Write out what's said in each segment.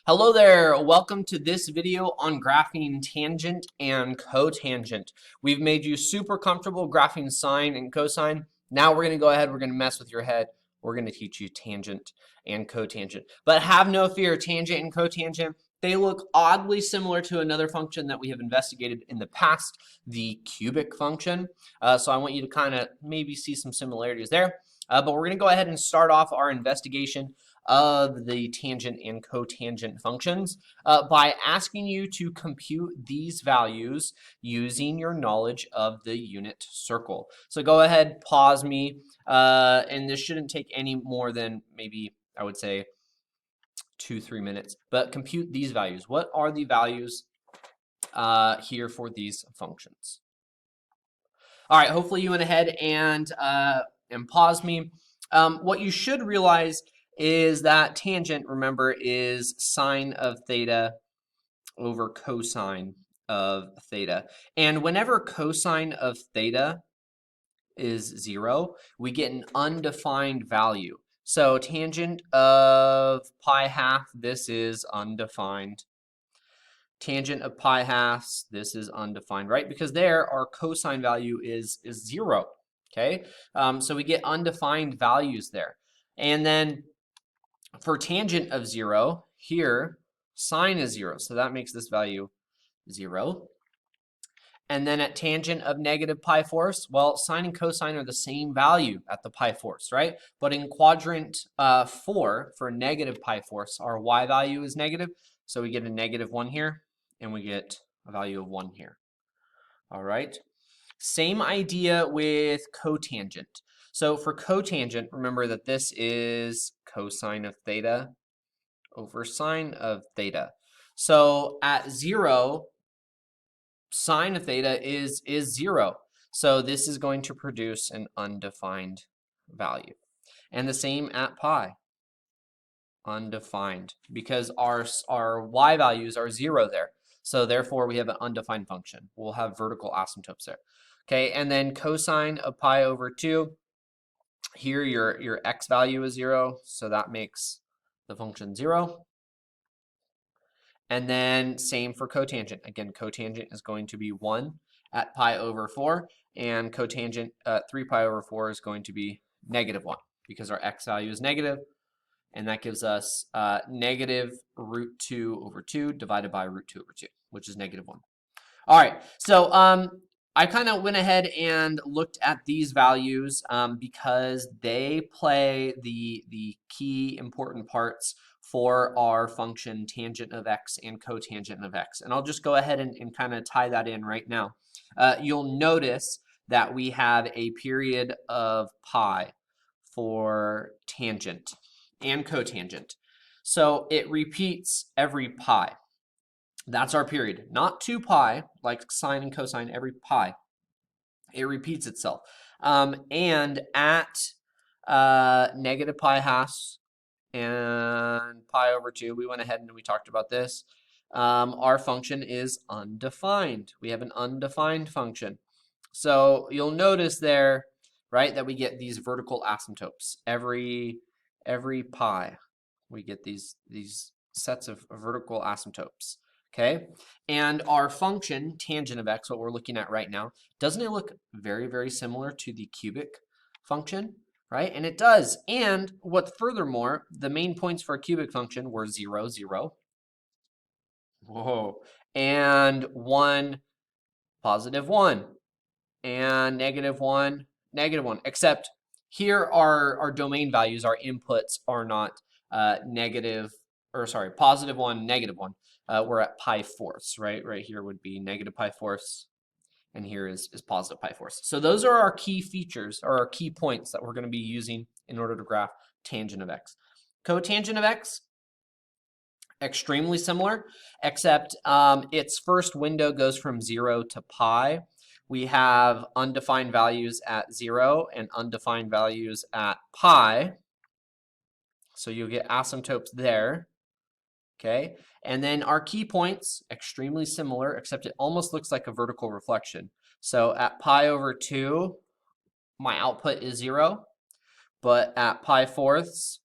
Hello there, welcome to this video on graphing tangent and cotangent. We've made you super comfortable graphing sine and cosine. Now we're gonna go ahead, we're gonna mess with your head. We're gonna teach you tangent and cotangent. But have no fear, tangent and cotangent, they look oddly similar to another function that we have investigated in the past, the cubic function. So I want you to kind of maybe see some similarities there. But we're gonna go ahead and start off our investigation of the tangent and cotangent functions by asking you to compute these values using your knowledge of the unit circle. So go ahead, pause me, and this shouldn't take any more than maybe, I would say, 2-3 minutes, but compute these values. What are the values here for these functions? All right, hopefully you went ahead and pause me. What you should realize is that tangent, remember, is sine of theta over cosine of theta. And whenever cosine of theta is 0, we get an undefined value. So tangent of pi half, this is undefined. Tangent of pi halves, this is undefined, right? Because there, our cosine value is 0, okay? So we get undefined values there. And then for tangent of 0, here, sine is 0, so that makes this value 0. And then at tangent of negative pi fourths, well, sine and cosine are the same value at the pi fourths, right? But in quadrant 4, for negative pi fourths, our y value is negative, so we get a negative 1 here, and we get a value of 1 here. All right. Same idea with cotangent. So for cotangent, remember that this is cosine of theta over sine of theta. So at 0, sine of theta is 0. So this is going to produce an undefined value. And the same at pi, undefined, because our y values are 0 there. So therefore, we have an undefined function. We'll have vertical asymptotes there. Okay, and then cosine of pi over 2. Here, your x value is 0, so that makes the function 0. And then same for cotangent. Again, cotangent is going to be 1 at pi over 4, and cotangent 3 pi over 4 is going to be negative 1 because our x value is negative, and that gives us negative root 2 over 2 divided by root 2 over 2, which is negative 1. All right, so I kind of went ahead and looked at these values because they play the key important parts for our function tangent of x and cotangent of x. And I'll just go ahead and kind of tie that in right now. You'll notice that we have a period of pi for tangent and cotangent. So it repeats every pi. That's our period, not 2 pi, like sine and cosine, every pi. It repeats itself. And at negative pi halves and pi over 2, we went ahead and we talked about this. Our function is undefined. We have an undefined function. So you'll notice there, right, that we get these vertical asymptotes. Every pi, we get these sets of vertical asymptotes. Okay, and our function, tangent of x, what we're looking at right now, doesn't it look very, very similar to the cubic function, right? And it does. And what furthermore, the main points for a cubic function were 0, 0. Whoa. And 1, positive 1. And negative 1, negative 1. Except here our domain values, our inputs are not positive 1, negative 1. We're at pi fourths, right? Right here would be negative pi fourths, and here is positive pi fourths. So those are our key features, or our key points that we're going to be using in order to graph tangent of x. Cotangent of x, extremely similar, except its first window goes from 0 to pi. We have undefined values at 0 and undefined values at pi. So you'll get asymptotes there. Okay, and then our key points, extremely similar, except it almost looks like a vertical reflection. So at pi over 2, my output is 0, but at pi fourths,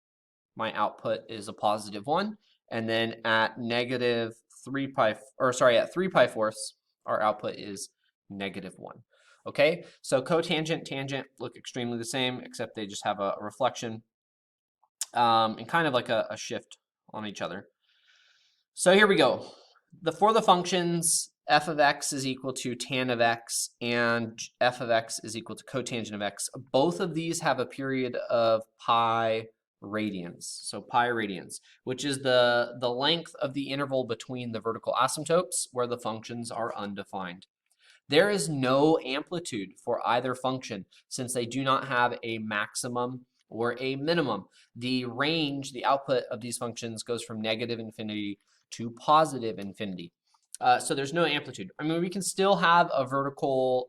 my output is a positive 1, And then at negative 3 pi, or sorry, at 3 pi fourths, our output is -1. Okay, so cotangent, tangent look extremely the same, except they just have a reflection and kind of like a shift on each other. So here we go. For the functions, f of x is equal to tan of x and f of x is equal to cotangent of x. Both of these have a period of pi radians. So pi radians, which is the length of the interval between the vertical asymptotes where the functions are undefined. There is no amplitude for either function since they do not have a maximum or a minimum. The range, the output of these functions goes from negative infinity to positive infinity. So there's no amplitude. I mean, we can still have a vertical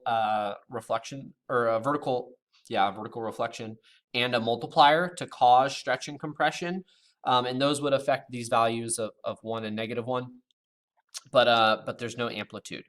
reflection or a vertical reflection and a multiplier to cause stretch and compression. And those would affect these values of 1 and -1. But there's no amplitude.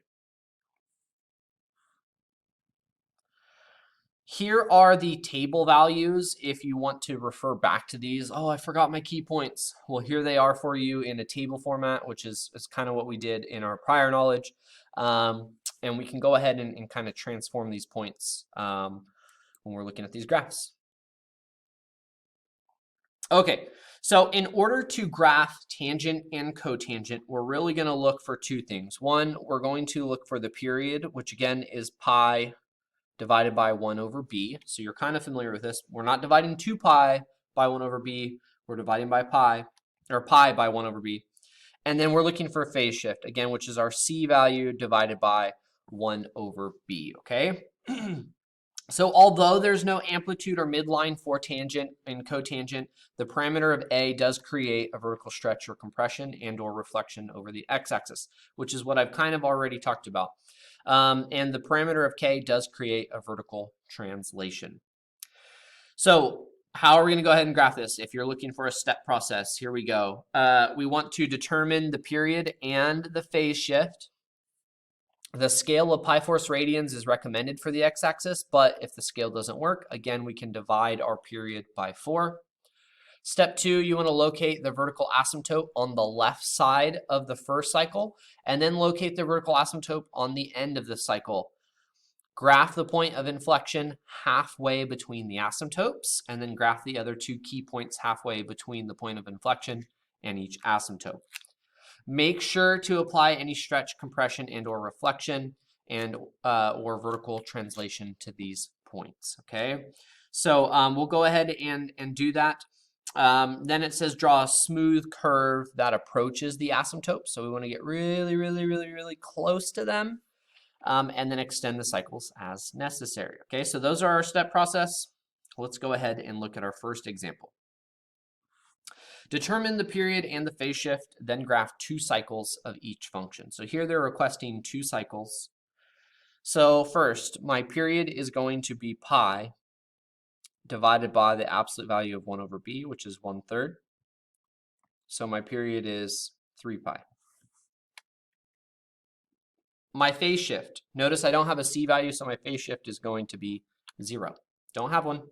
Here are the table values if you want to refer back to these. Oh, I forgot my key points. Well, here they are for you in a table format, which is kind of what we did in our prior knowledge. And we can go ahead and kind of transform these points when we're looking at these graphs. Okay, so in order to graph tangent and cotangent, we're really going to look for two things. One, we're going to look for the period, which again is pi divided by 1 over b. So you're kind of familiar with this. We're not dividing 2 pi by 1 over b. We're dividing by pi, or pi by 1 over b. And then we're looking for a phase shift, again, which is our c value divided by 1 over b, okay? So although there's no amplitude or midline for tangent and cotangent, the parameter of a does create a vertical stretch or compression and or reflection over the x-axis, which is what I've kind of already talked about. And the parameter of k does create a vertical translation. So how are we going to go ahead and graph this? If you're looking for a step process, here we go. We want to determine the period and the phase shift. The scale of pi force radians is recommended for the x-axis, but if the scale doesn't work, again, we can divide our period by 4. Step 2, you want to locate the vertical asymptote on the left side of the first cycle, and then locate the vertical asymptote on the end of the cycle. Graph the point of inflection halfway between the asymptotes, and then graph the other two key points halfway between the point of inflection and each asymptote. Make sure to apply any stretch, compression, and or reflection and or vertical translation to these points, okay? So we'll go ahead and do that. Then it says draw a smooth curve that approaches the asymptote. So we want to get really, really, really, really close to them and then extend the cycles as necessary. Okay, so those are our step process. Let's go ahead and look at our first example. Determine the period and the phase shift, then graph 2 cycles of each function. So here they're requesting 2 cycles. So first, my period is going to be pi divided by the absolute value of 1 over b, which is 1/3. So my period is 3 pi. My phase shift, notice I don't have a c value, so my phase shift is going to be 0. Don't have one.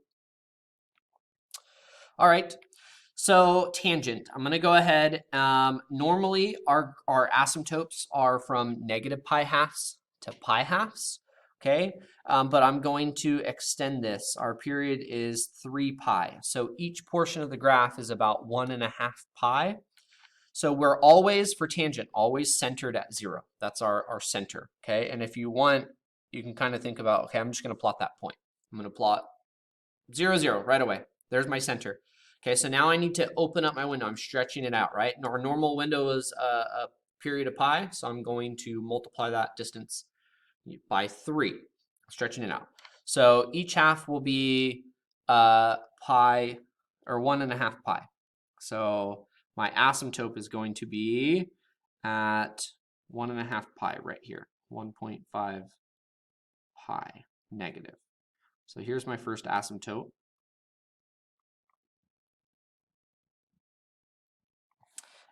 All right, so tangent, I'm going to go ahead. Normally, our asymptotes are from negative pi halves to pi halves, okay? But I'm going to extend this. Our period is 3 pi. So each portion of the graph is about 1.5 pi. So we're always, for tangent, always centered at 0. That's our center, okay? And if you want, you can kind of think about, okay, I'm just going to plot that point. I'm going to plot 0, 0 right away. There's my center. Okay, so now I need to open up my window. I'm stretching it out, right? Our normal window is a period of pi, so I'm going to multiply that distance by 3, stretching it out. So each half will be pi, or 1.5 pi. So my asymptote is going to be at 1.5 pi right here, 1.5 pi negative. So here's my first asymptote.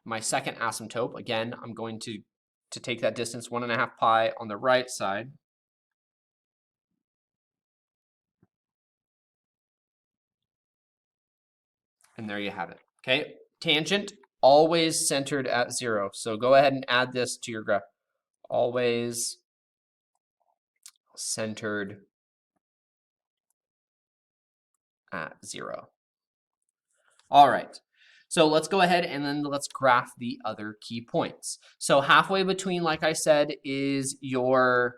My second asymptote, again, I'm going to take that distance, 1.5 pi on the right side. And there you have it, okay? Tangent, always centered at 0. So go ahead and add this to your graph. Always centered at 0. All right. So let's go ahead and then let's graph the other key points. So halfway between, like I said, is your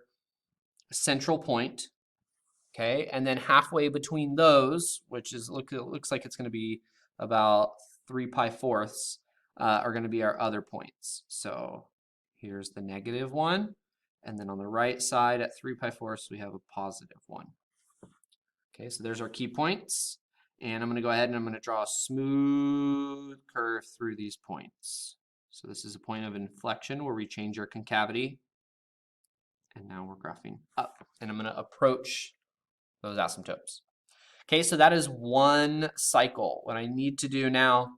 central point. Okay, and then halfway between those, which is looks like it's going to be about 3 pi fourths, are going to be our other points. So here's the negative one, and then on the right side at 3 pi fourths we have a positive one. Okay, so there's our key points, and I'm going to go ahead and I'm going to draw a smooth curve through these points. So this is a point of inflection where we change our concavity, and now we're graphing up, and I'm going to approach those asymptotes. Okay, so that is one cycle. What I need to do now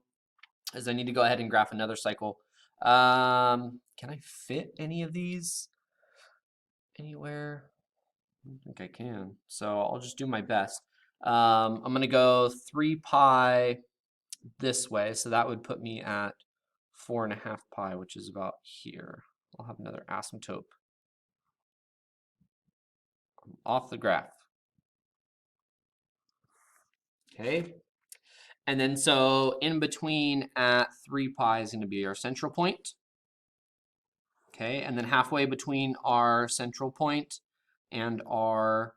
is I need to go ahead and graph another cycle. Can I fit any of these anywhere? I don't think I can. So I'll just do my best. I'm going to go 3 pi this way. So that would put me at 4.5 pi, which is about here. I'll have another asymptote off the graph. Okay. And then so in between at 3 pi is going to be our central point. Okay, and then halfway between our central point and our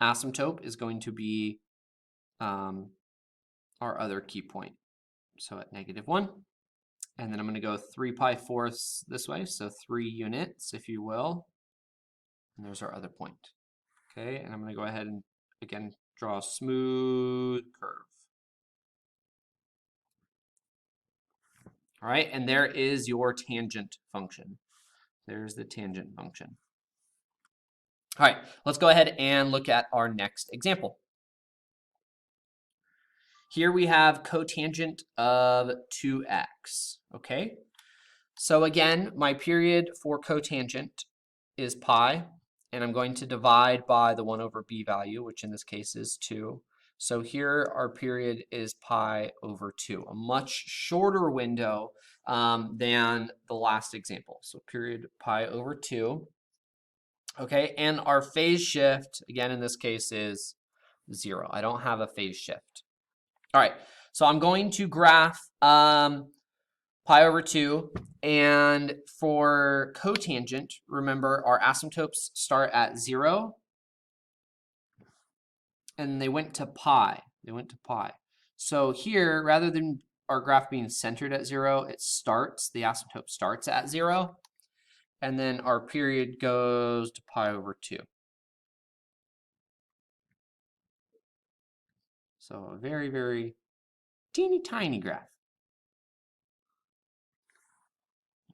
asymptote is going to be our other key point. So at -1. And then I'm going to go 3 pi fourths this way, so 3 units, if you will. And there's our other point. Okay, and I'm going to go ahead and, again, draw a smooth curve. All right, and there is your tangent function. There's the tangent function. All right, let's go ahead and look at our next example. Here we have cotangent of 2x, okay? So again, my period for cotangent is pi, and I'm going to divide by the 1 over b value, which in this case is 2. So here our period is pi over 2, a much shorter window than the last example. So period pi over 2. Okay, and our phase shift, again in this case, is 0. I don't have a phase shift. All right, so I'm going to graph pi over 2, and for cotangent, remember our asymptotes start at 0, and they went to pi. They went to pi. So here, rather than our graph being centered at 0, it starts, the asymptote starts at 0, and then our period goes to pi over 2. So a very, very teeny tiny graph.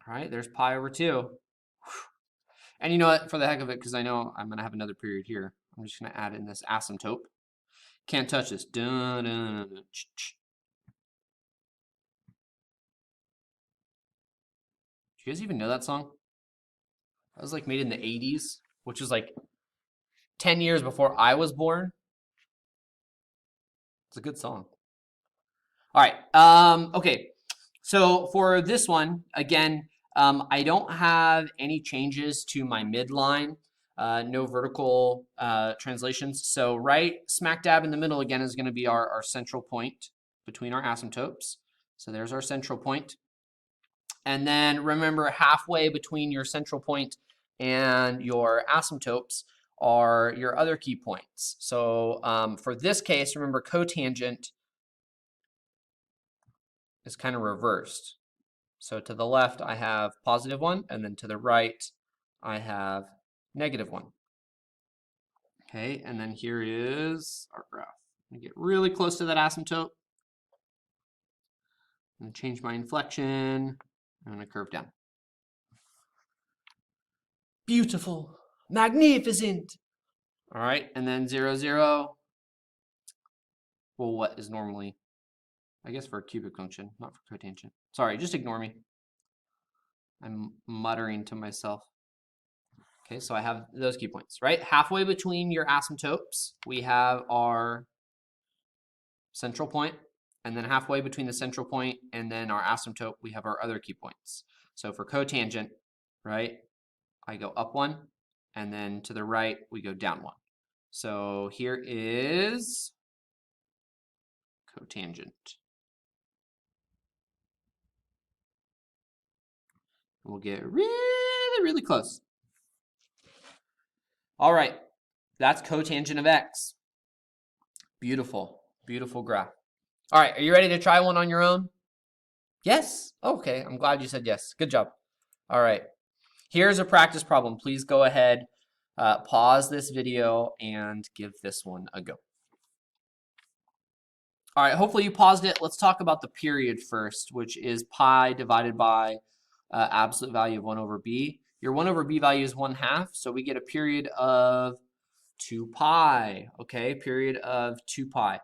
All right, there's pi over 2. And you know what, for the heck of it, because I know I'm going to have another period here, I'm just going to add in this asymptote. Can't touch this. Dun, dun, dun, dun, ch, ch. Do you guys even know that song? That was like made in the 80s, which was like 10 years before I was born. It's a good song. All right. Okay. So for this one, again, I don't have any changes to my midline, no vertical translations. So right smack dab in the middle again is going to be our central point between our asymptotes. So there's our central point. And then remember, halfway between your central point and your asymptotes are your other key points. So for this case, remember cotangent is kind of reversed. So to the left, I have +1, and then to the right, I have -1. Okay, and then here is our graph. I'm gonna get really close to that asymptote. I'm gonna change my inflection. I'm gonna curve down. Beautiful, magnificent. All right, and then 0, 0. Well, what is normally, I guess for a cubic function, not for cotangent. Sorry, just ignore me. I'm muttering to myself. Okay, so I have those key points, right? Halfway between your asymptotes, we have our central point, and then halfway between the central point and then our asymptote, we have our other key points. So for cotangent, right, I go up one, and then to the right, we go down one. So here is cotangent. We'll get really, really close. All right, that's cotangent of x. Beautiful, beautiful graph. All right, are you ready to try one on your own? Yes? Okay, I'm glad you said yes. Good job. All right, here's a practice problem. Please go ahead, pause this video and give this one a go. All right, hopefully you paused it. Let's talk about the period first, which is pi divided by absolute value of 1 over b. Your 1 over b value is 1/2, so we get a period of 2 pi, okay? Period of 2 pi.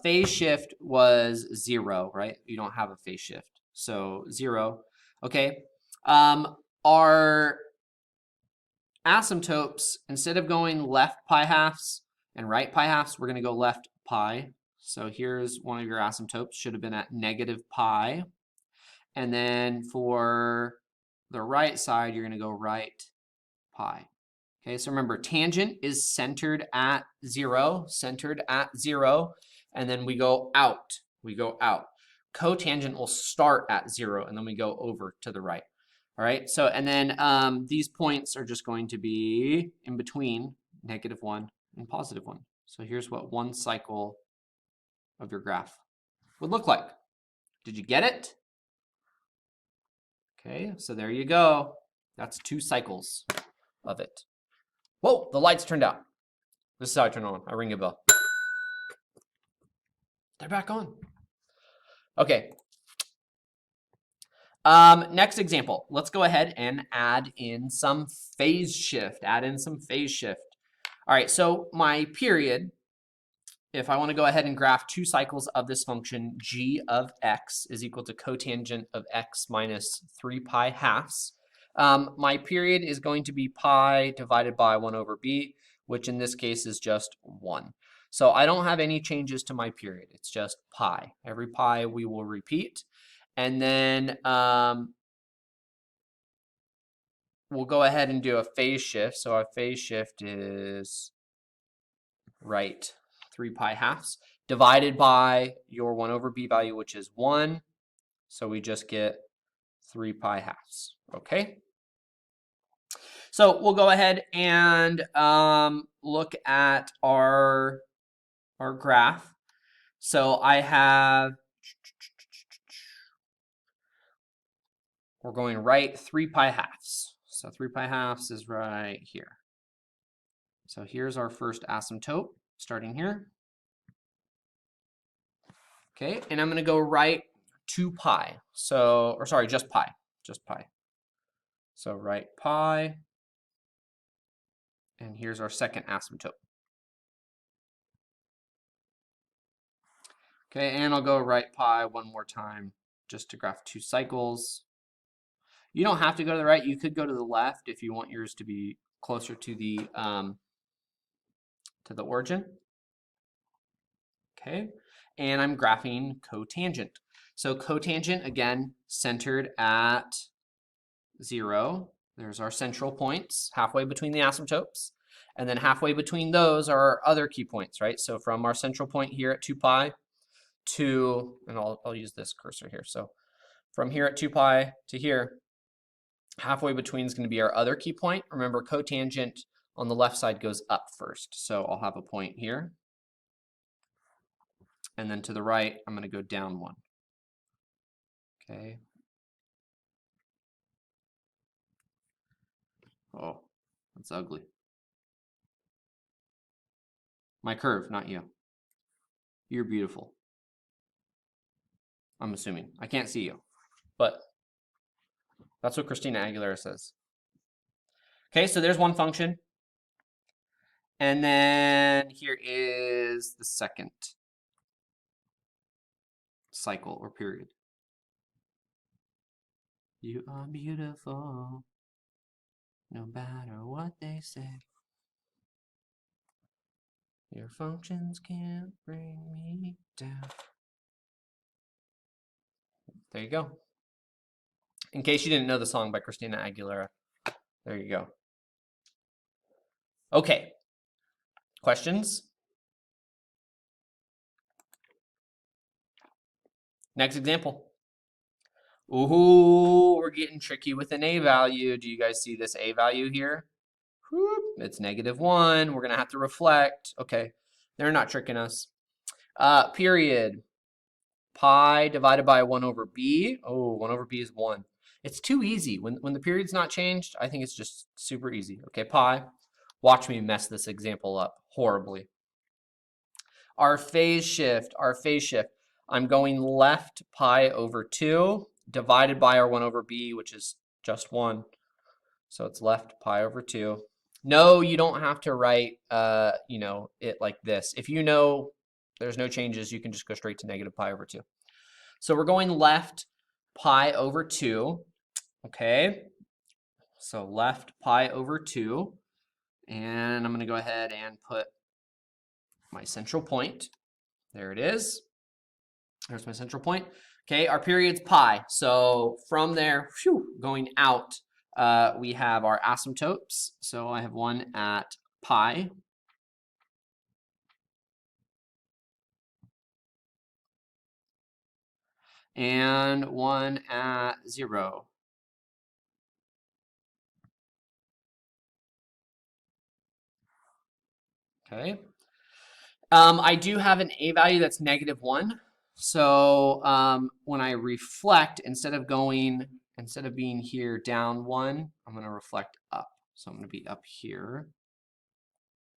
Phase shift was 0, right? You don't have a phase shift, so 0, okay? Our asymptotes, instead of going left pi halves and right pi halves, we're going to go left pi. So here's one of your asymptotes, should have been at negative pi. And then for the right side, you're going to go right pi. Okay, so remember, tangent is centered at 0, and then we go out. Cotangent will start at 0, and then we go over to the right. All right, so and then these points are just going to be in between -1 and +1. So here's what one cycle of your graph would look like. Did you get it? Okay, so there you go. That's 2 cycles of it. Whoa, the lights turned out. This is how I turn on. I ring a bell. They're back on. Okay. Next example. Let's go ahead and add in some phase shift. All right, so my period, if I want to go ahead and graph 2 cycles of this function, g of x is equal to cotangent of x minus 3 pi halves. My period is going to be pi divided by 1 over b, which in this case is just 1. So I don't have any changes to my period. It's just pi. Every pi we will repeat. And then we'll go ahead and do a phase shift. So our phase shift is right 3 pi halves divided by your 1 over b value, which is 1. So we just get 3 pi halves. Okay. So we'll go ahead and look at our graph. So I have, we're going right 3 pi halves. So 3 pi halves is right here. So here's our first asymptote, starting here. Okay, and I'm going to go right 2 pi. So, or sorry, just pi. So right pi. And here's our second asymptote. Okay, and I'll go right pi one more time just to graph 2 cycles. You don't have to go to the right. You could go to the left if you want yours to be closer to the origin. Okay, and I'm graphing cotangent. So cotangent, again, centered at 0. There's our central points, halfway between the asymptotes. And then halfway between those are our other key points, right? So from our central point here at 2 pi to, and I'll use this cursor here. So from here at 2 pi to here, halfway between is going to be our other key point. Remember, cotangent on the left side goes up first. So I'll have a point here. And then to the right, I'm going to go down 1. Okay. Oh, that's ugly. My curve, not you. You're beautiful. I'm assuming. I can't see you, but that's what Christina Aguilera says. Okay, so there's one function. And then here is the second cycle or period. You are beautiful, no matter what they say. Your functions can't bring me down. There you go. In case you didn't know the song by Christina Aguilera. There you go. Okay. Questions? Next example. Ooh, we're getting tricky with an a value. Do you guys see this a value here? Whoop, it's -1. We're going to have to reflect. Okay, they're not tricking us. Period. Pi divided by 1 over b. Oh, 1 over b is 1. It's too easy. When the period's not changed, I think it's just super easy. Okay, pi. Watch me mess this example up horribly. Our phase shift. I'm going left pi over 2 divided by our 1 over b, which is just 1. So it's left pi over 2. No, you don't have to write, it like this. If you know there's no changes, you can just go straight to negative pi over 2. So we're going left pi over 2. Okay. So left pi over 2. And I'm going to go ahead and put my central point. There it is. There's my central point. Okay, our period's pi. So from there, going out, we have our asymptotes. So I have one at pi. And one at 0. Okay. I do have an a value that's -1. So when I reflect, instead of being here down 1, I'm going to reflect up. So I'm going to be up here.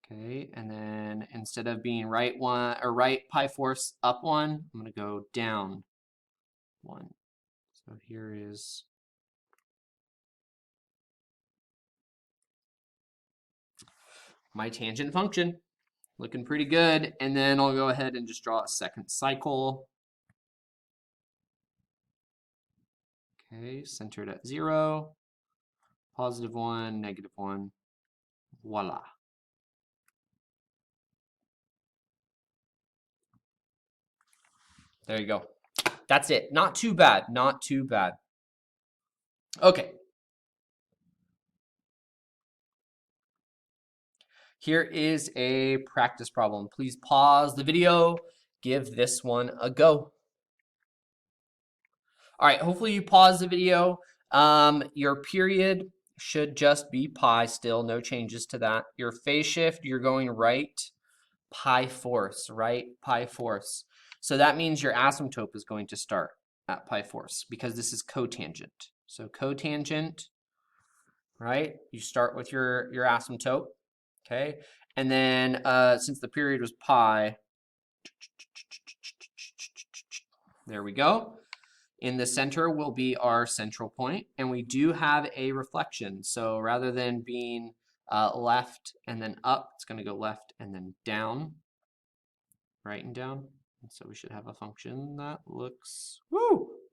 Okay, and then instead of being right pi force up 1, I'm going to go down 1. So here is my tangent function. Looking pretty good. And then I'll go ahead and just draw a second cycle. Okay, centered at 0, +1, -1, voila. There you go. That's it. Not too bad. Not too bad. Okay. Here is a practice problem. Please pause the video. Give this one a go. All right, hopefully you pause the video. Your period should just be pi still, no changes to that. Your phase shift, you're going right pi force, right pi force. So that means your asymptote is going to start at pi force because this is cotangent. So cotangent, right? You start with your asymptote, okay? And then since the period was pi, there we go. In the center will be our central point, and we do have a reflection. So rather than being left and then up, it's going to go left and then down, right and down. And so we should have a function that looks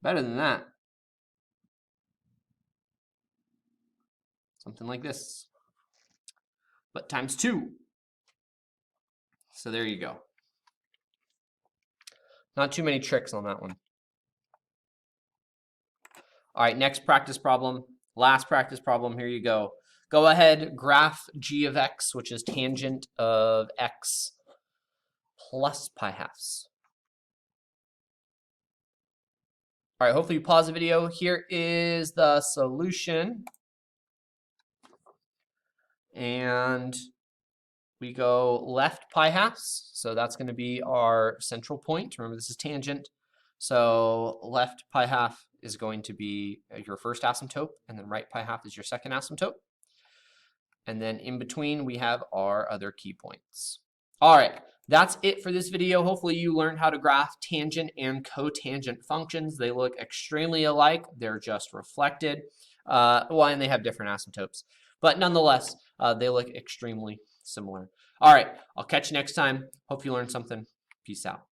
better than that. Something like this, but times 2. So there you go. Not too many tricks on that one. All right, next practice problem. Last practice problem, here you go. Go ahead, graph g of x, which is tangent of x plus pi halves. All right, hopefully you pause the video. Here is the solution. And we go left pi halves. So that's going to be our central point. Remember, this is tangent. So left pi half is going to be your first asymptote, and then right pi half is your second asymptote. And then in between, we have our other key points. All right, that's it for this video. Hopefully you learned how to graph tangent and cotangent functions. They look extremely alike. They're just reflected. And they have different asymptotes. But nonetheless, they look extremely similar. All right, I'll catch you next time. Hope you learned something. Peace out.